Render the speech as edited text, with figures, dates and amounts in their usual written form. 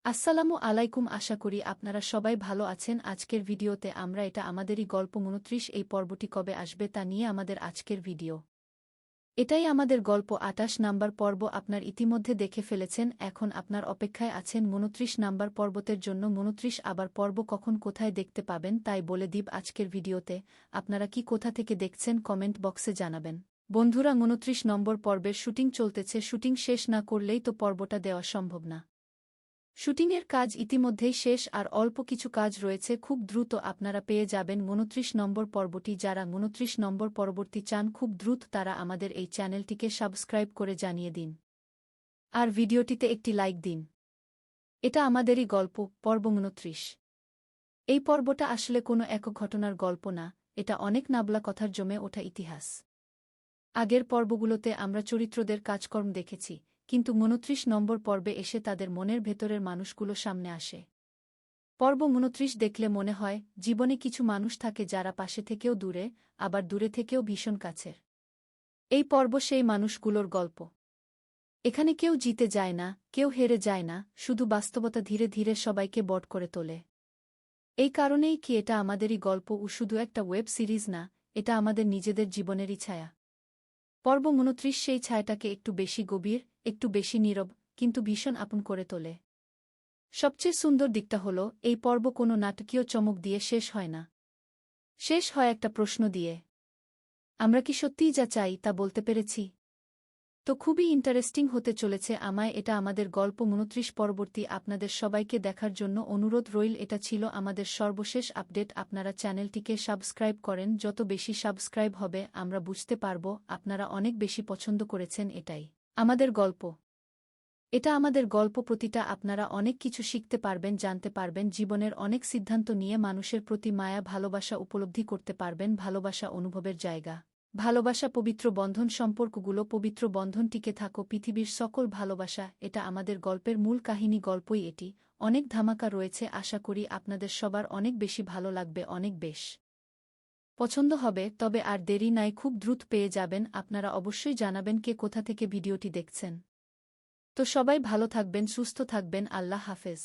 আসসালামু আলাইকুম, আশা করি আপনারা সবাই ভালো আছেন। আজকের ভিডিওতে আমরা আমাদেরই গল্প ২৯ এই পর্বটি কবে আসবে তা নিয়ে আমাদের আজকের ভিডিও। এটাই আমাদের গল্প ২৮ নাম্বার পর্ব। আপনার ইতিমধ্যে দেখে ফেলেছেন, এখন আপনার অপেক্ষায় আছেন ২৯ নাম্বার পর্বতের জন্য। ২৯ আবার পর্ব কখন কোথায় দেখতে পাবেন তাই বলে দিব আজকের ভিডিওতে। আপনারা কি কোথা থেকে দেখছেন কমেন্ট বক্সে জানাবেন। বন্ধুরা, ২৯ নম্বর পর্বের শুটিং চলতেছে, শুটিং শেষ না করলেই তো পর্বটা দেওয়া সম্ভব না। শুটিংয়ের কাজ ইতিমধ্যেই শেষ, আর অল্প কিছু কাজ রয়েছে, খুব দ্রুত আপনারা পেয়ে যাবেন ২৯ নম্বর পর্বটি। যারা ২৯ নম্বর পরবর্তী চান খুব দ্রুত, তারা আমাদের এই চ্যানেলটিকে সাবস্ক্রাইব করে জানিয়ে দিন, আর ভিডিওটিতে একটি লাইক দিন। এটা আমাদেরই গল্প, পর্ব ২৯। এই পর্বটা আসলে কোনো একক ঘটনার গল্প না, এটা অনেক নাবলা কথার জমে ওঠা ইতিহাস। আগের পর্বগুলোতে আমরা চরিত্রদের কাজকর্ম দেখেছি, কিন্তু ২৯ নম্বর পর্বে এসে তাদের মনের ভেতরের মানুষগুলো সামনে আসে। পর্ব ২৯ দেখলে মনে হয় জীবনে কিছু মানুষ থাকে যারা পাশে থেকেও দূরে, আবার দূরে থেকেও ভীষণ কাছের। এই পর্ব সেই মানুষগুলোর গল্প। এখানে কেউ জিতে যায় না, কেউ হেরে যায় না, শুধু বাস্তবতা ধীরে ধীরে সবাইকে বট করে তোলে। এই কারণেই কি এটা আমাদেরই গল্প, ও শুধু একটা ওয়েব সিরিজ না, এটা আমাদের নিজেদের জীবনেরই ছায়া। পর্ব ২৯ সেই ছায়াটাকে একটু বেশি গভীর, একটু বেশি নীরব, কিন্তু ভীষণ আপন করে তোলে। সবচেয়ে সুন্দর দিকটা হল, এই পর্ব কোনো নাটকীয় চমক দিয়ে শেষ হয় না। শেষ হয় একটা প্রশ্ন দিয়ে। আমরা কি সত্যিই যা চাই তা বলতে পেরেছি? তো খুবই ইন্টারেস্টিং হতে চলেছে। এটা আমাদের গল্প ২৯ পরবর্তী আপনাদের সবাইকে দেখার জন্য অনুরোধ রইল। এটা ছিল আমাদের সর্বশেষ আপডেট। আপনারা চ্যানেলটিকে সাবস্ক্রাইব করেন, যত বেশি সাবস্ক্রাইব হবে আমরা বুঝতে পারব আপনারা অনেক বেশি পছন্দ করেছেন। এটাই আমাদের গল্প, এটা আমাদের গল্প। প্রতিটা আপনারা অনেক কিছু শিখতে পারবেন, জানতে পারবেন, জীবনের অনেক সিদ্ধান্ত নিয়ে মানুষের প্রতি মায়া ভালোবাসা উপলব্ধি করতে পারবেন। ভালোবাসা অনুভবের জায়গা, ভালোবাসা পবিত্র বন্ধন, সম্পর্কগুলো পবিত্র বন্ধন, টিকে থাকো পৃথিবীর সকল ভালোবাসা। এটা আমাদের গল্পের মূল কাহিনী, গল্পই এটি। অনেক ধামাকা রয়েছে, আশা করি আপনাদের সবার অনেক বেশি ভালো লাগবে, অনেক বেশ পছন্দ হবে। তবে আর দেরি নাই, খুব দ্রুত পেয়ে যাবেন। আপনারা অবশ্যই জানাবেন কে কোথা থেকে ভিডিওটি দেখছেন। তো সবাই ভালো থাকবেন, সুস্থ থাকবেন, আল্লাহ হাফেজ।